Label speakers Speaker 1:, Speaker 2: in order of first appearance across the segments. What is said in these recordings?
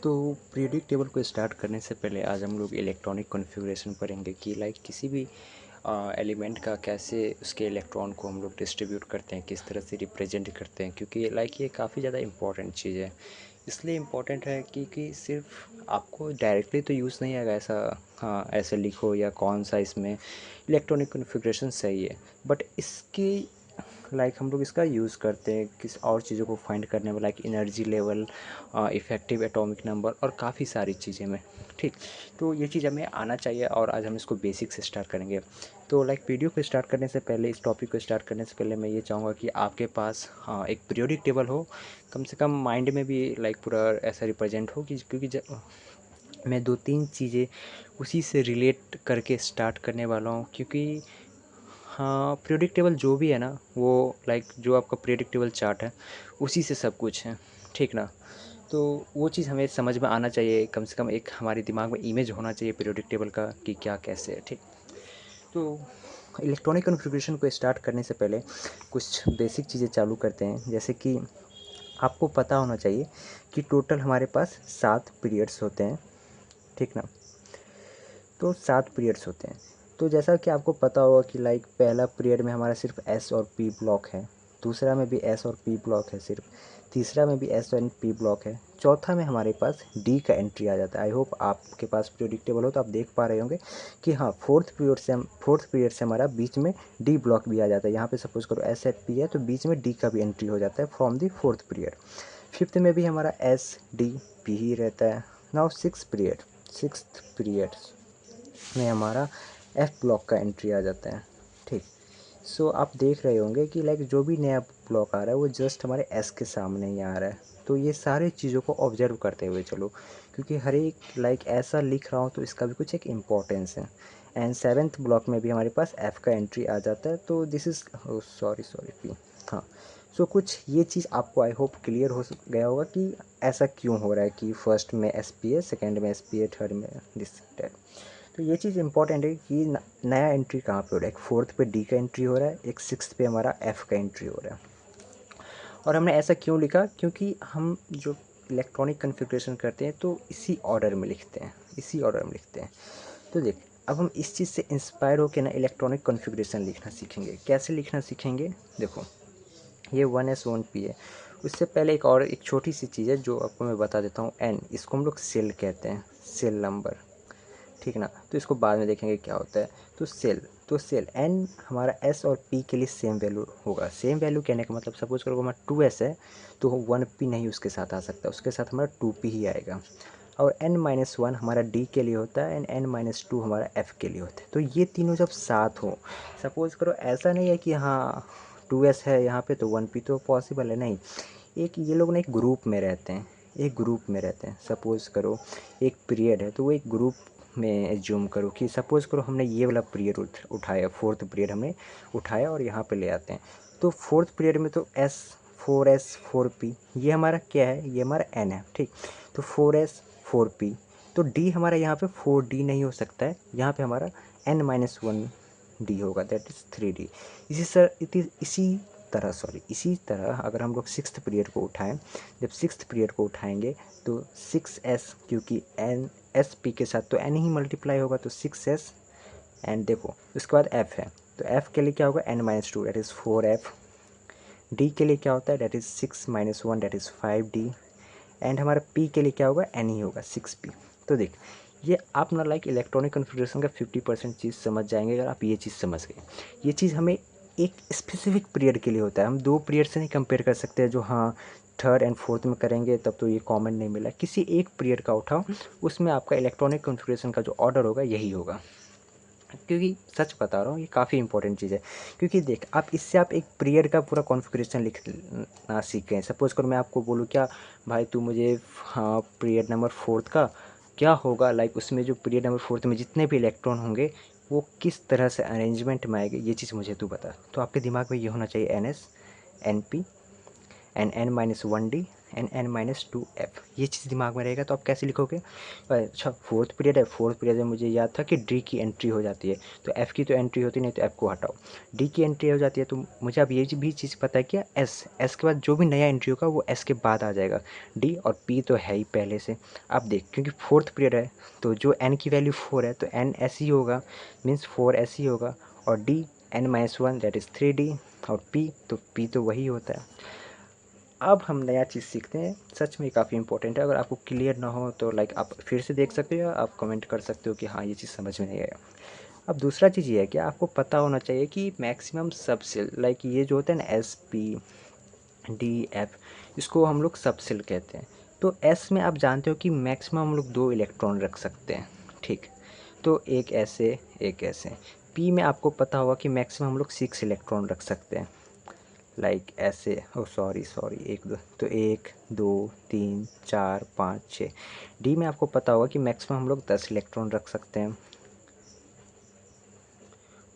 Speaker 1: तो periodic table को start करने से पहले आज हम लोग इलेक्ट्रॉनिक कॉन्फ़िगरेशन पढ़ेंगे कि लाइक किसी भी एलिमेंट का कैसे उसके इलेक्ट्रॉन को हम लोग डिस्ट्रीब्यूट करते हैं, किस तरह से रिप्रेजेंट करते हैं, क्योंकि लाइक ये काफ़ी ज़्यादा इम्पॉर्टेंट चीज़ है। इसलिए इम्पॉर्टेंट है क्योंकि सिर्फ आपको डायरेक्टली तो यूज़ नहीं आएगा ऐसा, हाँ ऐसे लिखो या कौन सा इसमें इलेक्ट्रॉनिक कॉन्फ़िगरेशन सही है, बट इसकी लाइक हम लोग इसका यूज़ करते हैं किस और चीज़ों को फाइंड करने में, like energy level, effective atomic number और काफ़ी सारी चीज़ें में। ठीक, तो ये चीज़ हमें आना चाहिए और आज हम इसको बेसिक से स्टार्ट करेंगे। तो लाइक वीडियो को स्टार्ट करने से पहले, इस टॉपिक को स्टार्ट करने से पहले मैं ये चाहूँगा कि आपके पास एक पीरियोडिक टेबल हो, कम से कम माइंड में भी लाइक पूरा ऐसा रिप्रेजेंट हो कि क्योंकि मैं 2-3 चीज़ें उसी से रिलेट करके स्टार्ट करने वाला हूँ, क्योंकि हाँ पीरियोडिक टेबल जो भी है ना वो लाइक जो आपका पीरियोडिक टेबल चार्ट है उसी से सब कुछ है, ठीक ना। तो वो चीज़ हमें समझ में आना चाहिए, कम से कम एक हमारे दिमाग में इमेज होना चाहिए पीरियोडिक टेबल का कि क्या कैसे है, ठीक। तो इलेक्ट्रॉनिक कॉन्फ़िगरेशन को स्टार्ट करने से पहले कुछ बेसिक चीज़ें चालू करते हैं, जैसे कि आपको पता होना चाहिए कि टोटल हमारे पास 7 पीरियड्स होते हैं, ठीक ना। तो 7 पीरियड्स होते हैं। तो जैसा कि आपको पता होगा कि लाइक पहला पीरियड में हमारा सिर्फ एस और पी ब्लॉक है, दूसरा में भी एस और पी ब्लॉक है सिर्फ, तीसरा में भी एस एंड पी ब्लॉक है, चौथा में हमारे पास डी का एंट्री आ जाता है। आई होप आपके पास पीरियोडिक टेबल हो तो आप देख पा रहे होंगे कि हाँ फोर्थ पीरियड से हमारा बीच में डी ब्लॉक भी आ जाता है। यहाँ पे सपोज करो एस एट पी है तो बीच में डी का भी एंट्री हो जाता है from the fourth period. Fifth में भी हमारा एस डी पी ही रहता है। नाउ सिक्स्थ पीरियड में हमारा एफ ब्लॉक का एंट्री आ जाता है, ठीक। सो आप देख रहे होंगे कि लाइक जो भी नया ब्लॉक आ रहा है वो जस्ट हमारे एस के सामने ही आ रहा है। तो ये सारी चीज़ों को ऑब्जर्व करते हुए चलो, क्योंकि हर एक लाइक ऐसा लिख रहा हूँ तो इसका भी कुछ एक इम्पोर्टेंस है। एंड सेवेंथ ब्लॉक में भी हमारे पास एफ़ का एंट्री आ जाता है, तो दिस इज़ सॉरी पी, हाँ। सो कुछ ये चीज़ आपको आई होप क्लियर हो गया होगा कि ऐसा क्यों हो रहा है कि फर्स्ट में एस पी है, सेकेंड में एस पी है, थर्ड में दिस डेट। तो ये चीज़ इंपॉर्टेंट है कि नया एंट्री कहाँ पे हो रहा है। एक फोर्थ पे डी का एंट्री हो रहा है, एक सिक्स्थ पे हमारा एफ़ का एंट्री हो रहा है। और हमने ऐसा क्यों लिखा, क्योंकि हम जो इलेक्ट्रॉनिक कॉन्फ़िगरेशन करते हैं तो इसी ऑर्डर में लिखते हैं, इसी ऑर्डर में लिखते हैं। तो देख, अब हम इस चीज़ से इंस्पायर होकर ना इलेक्ट्रॉनिक कॉन्फ़िगरेशन लिखना सीखेंगे। कैसे लिखना सीखेंगे, देखो ये 1s1p है। उससे पहले एक छोटी सी चीज़ है जो आपको मैं बता देता हूँ, एन, इसको हम लोग सेल कहते हैं, सेल नंबर, ठीक ना। तो इसको बाद में देखेंगे क्या होता है। तो सेल एन हमारा एस और पी के लिए सेम वैल्यू होगा। सेम वैल्यू कहने का मतलब सपोज करो हमारा 2s है तो 1p नहीं उसके साथ आ सकता, उसके साथ हमारा 2p ही आएगा। और n-1 हमारा d के लिए होता है एंड n-2 हमारा f के लिए होता है। तो ये तीनों जब साथ हो, सपोज करो ऐसा नहीं है कि हाँ 2s है यहाँ पे तो 1p तो पॉसिबल है, नहीं। एक ये लोग ना एक ग्रुप में रहते हैं, सपोज़ करो एक पीरियड है तो वो एक ग्रुप में एज्यूम करो कि सपोज़ करो हमने ये वाला पीरियड उठाया, फोर्थ पीरियड हमने उठाया और यहाँ पे ले आते हैं। तो फोर्थ पीरियड में तो एस, 4s 4p, ये हमारा क्या है, ये हमारा n है, ठीक। तो 4s 4p, तो d हमारा यहाँ पे 4d नहीं हो सकता है, यहाँ पे हमारा n-1d होगा, दैट इज़ 3d। इसी तरह अगर हम लोग सिक्स्थ पीरियड को उठाएं, जब सिक्स्थ पीरियड को उठाएंगे तो 6s, क्योंकि n एस पी के साथ तो n ही मल्टीप्लाई होगा तो 6s। एंड देखो उसके बाद f है तो f के लिए क्या होगा, n-2 that is 4f। d के लिए क्या होता है, that is 6-1 that is 5d। And हमारा p के लिए क्या होगा, n ही होगा, 6p। तो देख, ये आप ना लाइक इलेक्ट्रॉनिक कॉन्फ़िगरेशन का 50% चीज़ समझ जाएंगे अगर आप ये चीज़ समझ गए। ये चीज़ हमें एक स्पेसिफिक पीरियड के लिए होता है, हम 2 पीरियड से नहीं कंपेयर कर सकते हैं जो हाँ थर्ड एंड फोर्थ में करेंगे तब तो ये कॉमन नहीं मिला। किसी एक पीरियड का उठाओ, उसमें आपका इलेक्ट्रॉनिक कॉन्फ़िगरेशन का जो ऑर्डर होगा यही होगा। क्योंकि सच बता रहा हूँ ये काफ़ी इंपॉर्टेंट चीज़ है, क्योंकि देख आप इससे आप एक पीरियड का पूरा कॉन्फ़िगरेशन लिखना सीख गए। सपोज़ करो मैं आपको बोलूँ क्या भाई तू मुझे, हाँ पीरियड नंबर फोर्थ का क्या होगा, लाइक उसमें जो पीरियड नंबर फोर्थ में जितने भी इलेक्ट्रॉन होंगे वो किस तरह से अरेंजमेंट में आएंगे, ये चीज़ मुझे तू बता। तो आपके दिमाग में ये होना चाहिए, n s, n p, n n-1d n-2f, ये चीज़ दिमाग में रहेगा। तो आप कैसे लिखोगे? अच्छा, फोर्थ पीरियड है, फोर्थ पीरियड में मुझे याद था कि डी की एंट्री हो जाती है, तो एफ़ की तो एंट्री होती नहीं, तो एफ़ को हटाओ, डी की एंट्री हो जाती है। तो मुझे अब ये भी चीज़ पता है कि एस के बाद जो भी नया एंट्री होगा वो एस के बाद आ जाएगा। डी और पी तो है ही पहले से। अब देख, क्योंकि फोर्थ पीरियड है तो जो एन की वैल्यू 4 है तो एन एस ही होगा, मीन्स 4 एस ही होगा, और D n-1 that is 3d, और पी तो पी तो वही होता है। अब हम नया चीज़ सीखते हैं, सच में काफ़ी इंपॉर्टेंट है। अगर आपको क्लियर ना हो तो लाइक आप फिर से देख सकते हो, आप कमेंट कर सकते हो कि हाँ ये चीज़ समझ में नहीं आया। अब दूसरा चीज़ ये है कि आपको पता होना चाहिए कि मैक्सिमम सबसेल, लाइक ये जो होता है ना एस पी डी एफ, इसको हम लोग सबसेल कहते हैं। तो एस में आप जानते हो कि मैक्सिमम हम लोग 2 इलेक्ट्रॉन रख सकते हैं, ठीक, तो एक ऐसे एक ऐसे। पी में आपको पता होगा कि मैक्सिमम हम लोग 6 इलेक्ट्रॉन रख सकते हैं, लाइक ऐसे, ओ सॉरी सॉरी, 1 2, तो 1 2 3 4 5 6। डी में आपको पता होगा कि मैक्सिमम हम लोग 10 इलेक्ट्रॉन रख सकते हैं,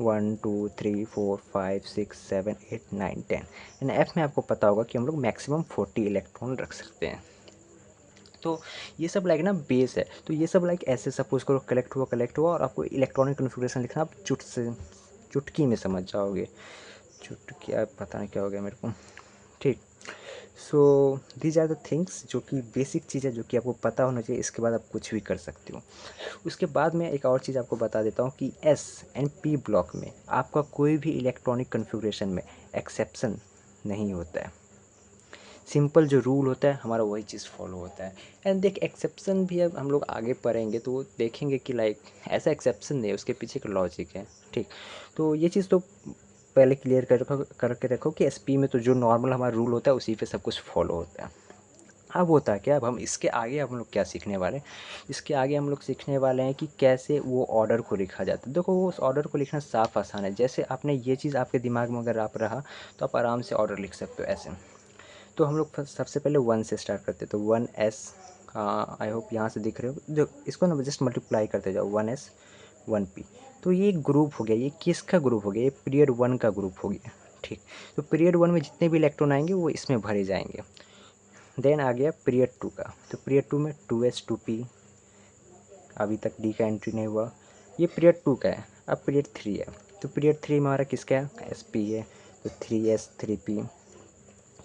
Speaker 1: 1 2 3 4 5 6 7 8 9 10। एंड एफ में आपको पता होगा कि हम लोग मैक्सिमम 40 इलेक्ट्रॉन रख सकते हैं। तो ये सब लाइक ना बेस है। तो ये सब लाइक ऐसे सपोज करो कलेक्ट हुआ और आपको इलेक्ट्रॉनिक कन्फिग्रेशन लिखना, आप चुटकी में समझ जाओगे। चुटकी, पता नहीं क्या हो गया मेरे को, ठीक। So these are the things जो कि बेसिक चीज़ है, जो कि आपको पता होना चाहिए। इसके बाद आप कुछ भी कर सकते हो। उसके बाद मैं एक और चीज़ आपको बता देता हूँ कि एस एंड पी ब्लॉक में आपका कोई भी इलेक्ट्रॉनिक कन्फिग्रेशन में एक्सेप्शन नहीं होता है। सिंपल जो रूल होता है हमारा वही चीज़ फॉलो होता है। एंड देख, एक्सेप्शन भी अब हम लोग आगे पढ़ेंगे तो देखेंगे कि लाइक ऐसा एक्सेप्शन नहीं है, उसके पीछे एक लॉजिक है, ठीक। तो ये चीज़ तो पहले क्लियर करके रखो कि एसपी में तो जो नॉर्मल हमारा रूल होता है उसी पे सब कुछ फॉलो होता है। अब होता है क्या, अब हम इसके आगे हम लोग क्या सीखने वाले हैं? इसके आगे हम लोग सीखने वाले हैं कि कैसे वो ऑर्डर को लिखा जाता है। देखो, वो उस ऑर्डर को लिखना साफ आसान है। जैसे आपने ये चीज़ आपके दिमाग में अगर आप रहा तो आप आराम से ऑर्डर लिख सकते हो ऐसे। तो हम लोग सबसे पहले 1 से स्टार्ट करते हैं, तो 1s, आई होप यहाँ से दिख रहे हो, जो इसको ना जस्ट मल्टीप्लाई करते जाओ, 1s 1p। तो ये एक ग्रुप हो गया, ये किसका ग्रुप हो गया? ये पीरियड 1 का ग्रुप हो गया, ठीक। तो पीरियड 1 में जितने भी इलेक्ट्रॉन आएंगे वो इसमें भरे जाएंगे। देन आ गया पीरियड 2 का, तो पीरियड 2 में 2s 2p, अभी तक डी का एंट्री नहीं हुआ, ये पीरियड 2 का है। अब पीरियड 3 है, तो पीरियड 3 में हमारा किसका है? sp है, तो 3s 3p,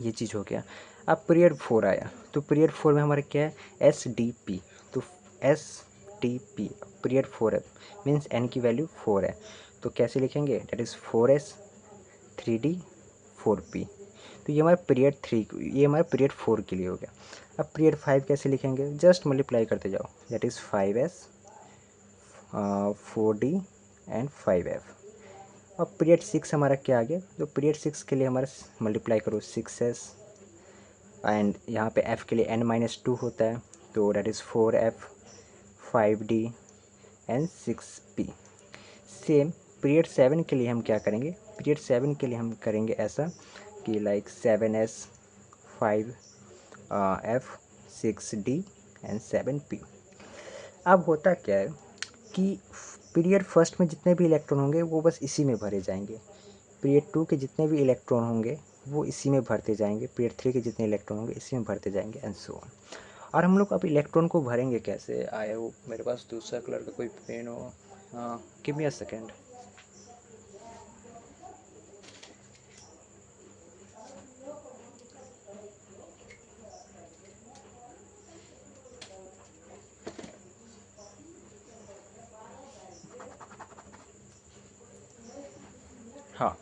Speaker 1: ये चीज़ हो गया। अब पीरियड 4 आया, तो पीरियड 4 में हमारा क्या है? एस डी पी, तो एस डी पी पीरियड 4 है, मीन्स एन की वैल्यू 4 है, तो कैसे लिखेंगे? That is 4s 3d 4p। तो ये हमारा पीरियड 3, ये हमारा पीरियड 4 के लिए हो गया। अब पीरियड 5 कैसे लिखेंगे? जस्ट मल्टीप्लाई करते जाओ, that is 5s 4d and 5f। अब पीरियड 6 हमारा क्या आ गया? तो पीरियड 6 के लिए हमारा मल्टीप्लाई करो 6s, एंड यहाँ पे f के लिए n-2 होता है, तो that is 4f 5d and 6p। Same period 7 के लिए हम क्या करेंगे? पीरियड 7 के लिए हम करेंगे ऐसा कि like 7s 5f 6d and 7p। अब होता क्या है कि पीरियड फर्स्ट में जितने भी इलेक्ट्रॉन होंगे वो बस इसी में भरे जाएंगे, पीरियड 2 के जितने भी इलेक्ट्रॉन होंगे वो इसी में भरते जाएंगे, पीरियड 3 के जितने इलेक्ट्रॉन होंगे इसी में भरते जाएंगे, एंड सो ऑन। और हम लोग अब इलेक्ट्रॉन को भरेंगे कैसे? आए हो मेरे पास दूसरा कलर का कोई पेन हो, गिव मी अ सेकेंड। हाँ,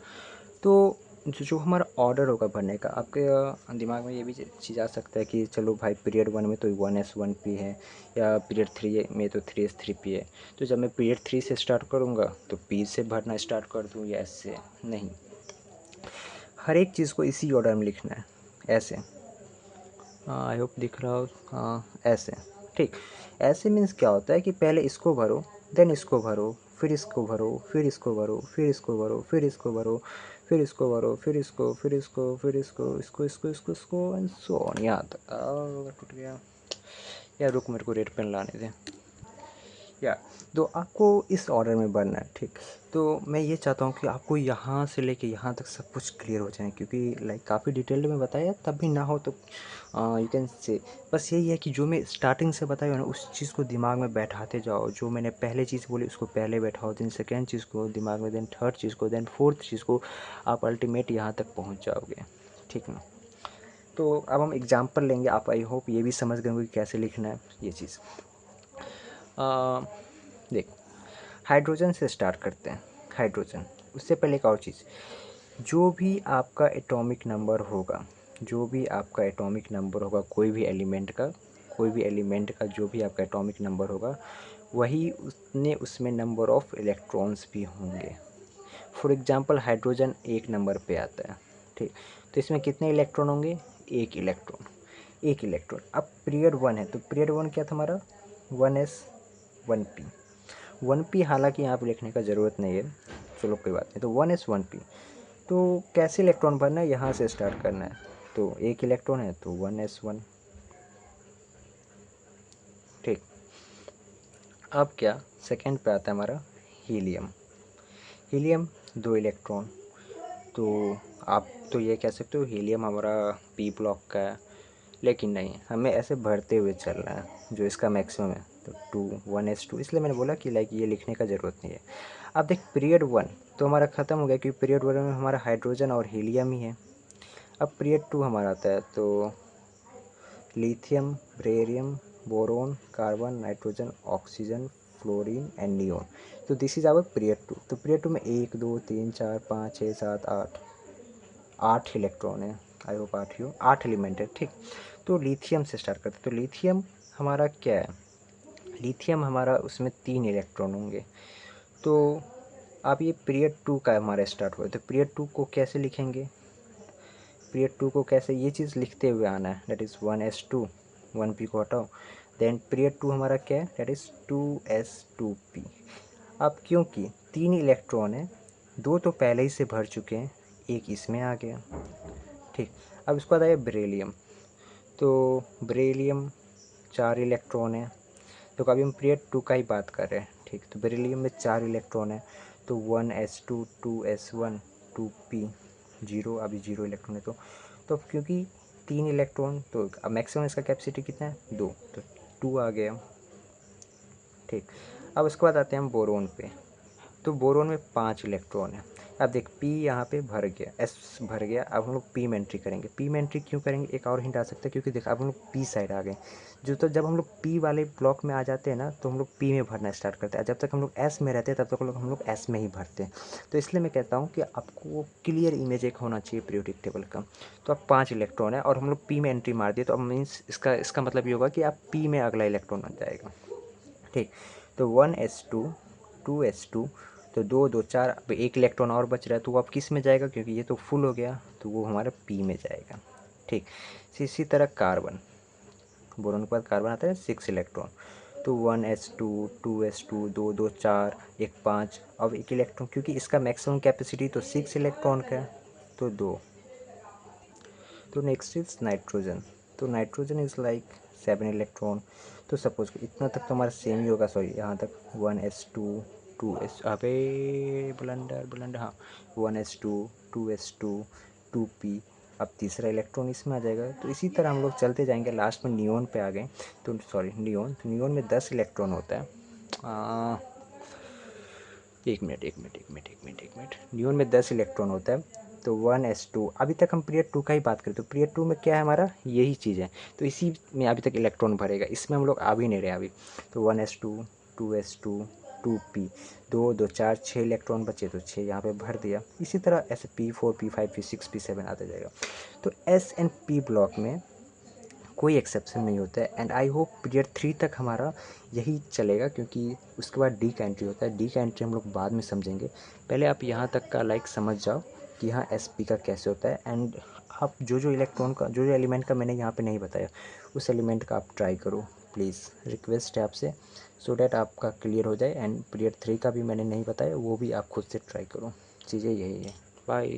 Speaker 1: तो जो हमारा ऑर्डर होगा भरने का, आपके दिमाग में ये भी चीज़ आ सकता है कि चलो भाई पीरियड 1 में तो 1s 1p है, या पीरियड 3 में तो 3s 3p है, तो जब मैं पीरियड 3 से स्टार्ट करूँगा तो p से भरना स्टार्ट कर दूँ या s से? नहीं, हर एक चीज़ को इसी ऑर्डर में लिखना है, ऐसे। आई होप दिख रहा हो, हाँ ऐसे, ठीक। ऐसे मीन्स क्या होता है कि पहले इसको भरो, देन इसको भरो, फिर इसको भरो, फिर इसको भरो, फिर इसको भरो, फिर इसको भरो, फिर इसको भरो, फिर इसको, फिर इसको, फिर इसको, इसको एंड सो ऑन। यहाँ तक टूट गया यार, रुक मेरे को रेड पेन लाने दे। या तो आपको इस ऑर्डर में बनना है, ठीक। तो मैं ये चाहता हूँ कि आपको यहाँ से लेके यहाँ तक सब कुछ क्लियर हो जाए, क्योंकि लाइक काफ़ी डिटेल्ड में बताया, तब भी ना हो तो यू कैन से बस यही है कि जो मैं स्टार्टिंग से बताया ना उस चीज़ को दिमाग में बैठाते जाओ। जो मैंने पहले चीज़ बोली उसको पहले बैठाओ, देन सेकेंड चीज़ को दिमाग में, देन थर्ड चीज़ को, देन फोर्थ चीज़ को, आप अल्टीमेट यहाँ तक पहुँच जाओगे, ठीक ना। तो अब हम एग्जाम्पल लेंगे, आप आई होप ये भी समझ गए होंगे कि कैसे लिखना है ये चीज़। देख, हाइड्रोजन से स्टार्ट करते हैं। हाइड्रोजन, उससे पहले एक और चीज़, जो भी आपका एटॉमिक नंबर होगा, जो भी आपका एटॉमिक नंबर होगा कोई भी एलिमेंट का, कोई भी एलिमेंट का जो भी आपका एटॉमिक नंबर होगा, वही उसने उसमें नंबर ऑफ़ इलेक्ट्रॉन्स भी होंगे। फॉर एग्जांपल हाइड्रोजन एक नंबर पे आता है, ठीक। तो इसमें कितने इलेक्ट्रॉन होंगे? एक इलेक्ट्रॉन, एक इलेक्ट्रॉन। अब पीरियड 1 है, तो पीरियड 1 क्या था हमारा? 1s 1p। 1p हालांकि यहाँ पे लिखने का ज़रूरत नहीं है, चलो कोई बात नहीं। तो 1s 1p, तो कैसे इलेक्ट्रॉन भरना है, यहाँ से स्टार्ट करना है। तो एक इलेक्ट्रॉन है तो 1s1, ठीक। अब क्या, सेकंड पे आता है हमारा हीलियम। हीलियम 2 इलेक्ट्रॉन, तो आप तो ये कह सकते हो हीलियम हमारा पी ब्लॉक का है, लेकिन नहीं, हमें ऐसे भरते हुए चलना है जो इसका मैक्सिमम है। तो 1s2, इसलिए मैंने बोला कि लाइक ये लिखने का ज़रूरत नहीं है। अब देख, पीरियड 1 तो हमारा ख़त्म हो गया, क्योंकि पीरियड 1 में हमारा हाइड्रोजन और हीलियम ही है। अब पीरियड 2 हमारा आता है, तो lithium, barium, boron, carbon, nitrogen, oxygen, fluorine and neon. तो दिस इज आवर पीरियड 2। तो पीरियड 2 में 1 2 3 4 5 6 7 8, 8 इलेक्ट्रॉन है। आई होप 8 ही हो, 8 एलिमेंट है, ठीक। तो लिथियम से स्टार्ट करते हैं। तो लिथियम हमारा क्या है? लिथियम हमारा उसमें 3 इलेक्ट्रॉन होंगे। तो आप ये पीरियड 2 का हमारा स्टार्ट हुआ, तो पीरियड 2 को कैसे लिखेंगे? पीरियड 2 को कैसे, ये चीज़ लिखते हुए आना है, दैट इज़ 1s2, 1p को हटाओ। देन पीरियड 2 हमारा क्या है? That is 2s2p। अब क्योंकि 3 इलेक्ट्रॉन है, 2 तो पहले ही से भर चुके हैं, एक इसमें आ गया, ठीक। अब इसके बाद आया बेरिलियम। तो बेरिलियम 4 इलेक्ट्रॉन है, तो अभी हम पीरियड 2 का ही बात कर रहे हैं, ठीक। तो बेरिलियम में 4 इलेक्ट्रॉन है, तो 1s2, 2s1, 2p, 0, अभी 0 इलेक्ट्रॉन है। तो अब क्योंकि 3 इलेक्ट्रॉन, तो अब मैक्सिमम इसका कैपेसिटी कितना है? 2, तो 2 आ गया, ठीक। अब उसके बाद आते हैं हम बोरोन पे। तो बोरोन में 5 इलेक्ट्रॉन है। अब देख, पी यहाँ पे भर गया, एस भर गया। अब हम लोग पी में एंट्री करेंगे। पी में एंट्री क्यों करेंगे? एक और हिंट आ सकता है, क्योंकि देख अब हम लोग पी साइड आ गए। जो तो जब हम लोग पी वाले ब्लॉक में आ जाते हैं ना, तो हम लोग पी में भरना स्टार्ट करते हैं। जब तक हम लोग एस में रहते हैं तब तक हम लोग एस में ही भरते हैं। तो इसलिए मैं कहता हूँ कि आपको क्लियर इमेज एक होना चाहिए पीरियोडिक टेबल का। तो अब 5 इलेक्ट्रॉन है और हम लोग पी में एंट्री मार दिए, तो अब मीन्स इसका मतलब ये होगा कि आप पी में अगला इलेक्ट्रॉन बन जाएगा, ठीक। तो 1s2, 2s2, तो 2 2 4, अब एक इलेक्ट्रॉन और बच रहा है, तो वो अब किस में जाएगा? क्योंकि ये तो फुल हो गया, तो वो हमारा पी में जाएगा, ठीक। इसी तरह कार्बन, बोरोन के बाद कार्बन आता है 6 इलेक्ट्रॉन। तो 1s2, 2s2, 2 2 4, एक 5, अब एक इलेक्ट्रॉन, क्योंकि इसका मैक्सिमम कैपेसिटी तो 6 इलेक्ट्रॉन का है, तो 2। तो नेक्स्ट इज नाइट्रोजन। तो नाइट्रोजन इज़ लाइक 7 इलेक्ट्रॉन। तो सपोज इतना तक तो हमारा सेम ही होगा, सॉरी यहाँ तक 1s2, 2s, अबे ब्लंडर ब्लंडर, हाँ 1s2, 2s2, 2p। अब तीसरा इलेक्ट्रॉन इसमें आ जाएगा। तो इसी तरह हम लोग चलते जाएंगे, लास्ट में नियोन पे आ गए। तो सॉरी नियोन, तो नियोन में 10 इलेक्ट्रॉन होता है। एक मिनट एक मिनट एक मिनट एक मिनट एक मिनट, नियोन में 10 इलेक्ट्रॉन होता है। तो 1s2, अभी तक हम पीरियड 2 का ही बात करें, तो पीरियड 2 में क्या है हमारा? यही चीज़ है। तो इसी में अभी तक इलेक्ट्रॉन भरेगा, इसमें हम लोग आ भी नहीं रहे अभी। तो 1s2, 2s2, 2p, 2 2 4, 6 इलेक्ट्रॉन बचे, तो 6 यहाँ पे भर दिया। इसी तरह ऐसे p4, p5, p6, p7 आता जाएगा। तो s एंड p ब्लॉक में कोई एक्सेप्शन नहीं होता है। एंड आई होप पीरियड 3 तक हमारा यही चलेगा, क्योंकि उसके बाद डी का एंट्री होता है। डी का एंट्री हम लोग बाद में समझेंगे, पहले आप यहाँ तक का लाइक समझ जाओ कि यहाँ एस पी का कैसे होता है। एंड आप जो इलेक्ट्रॉन का, जो एलिमेंट का मैंने यहाँ पे नहीं बताया, उस एलिमेंट का आप ट्राई करो प्लीज़, रिक्वेस्ट है आपसे, सो डैट आपका क्लियर हो जाए। एंड पीरियड 3 का भी मैंने नहीं बताया, वो भी आप खुद से ट्राई करो। चीज़ें यही है। बाय।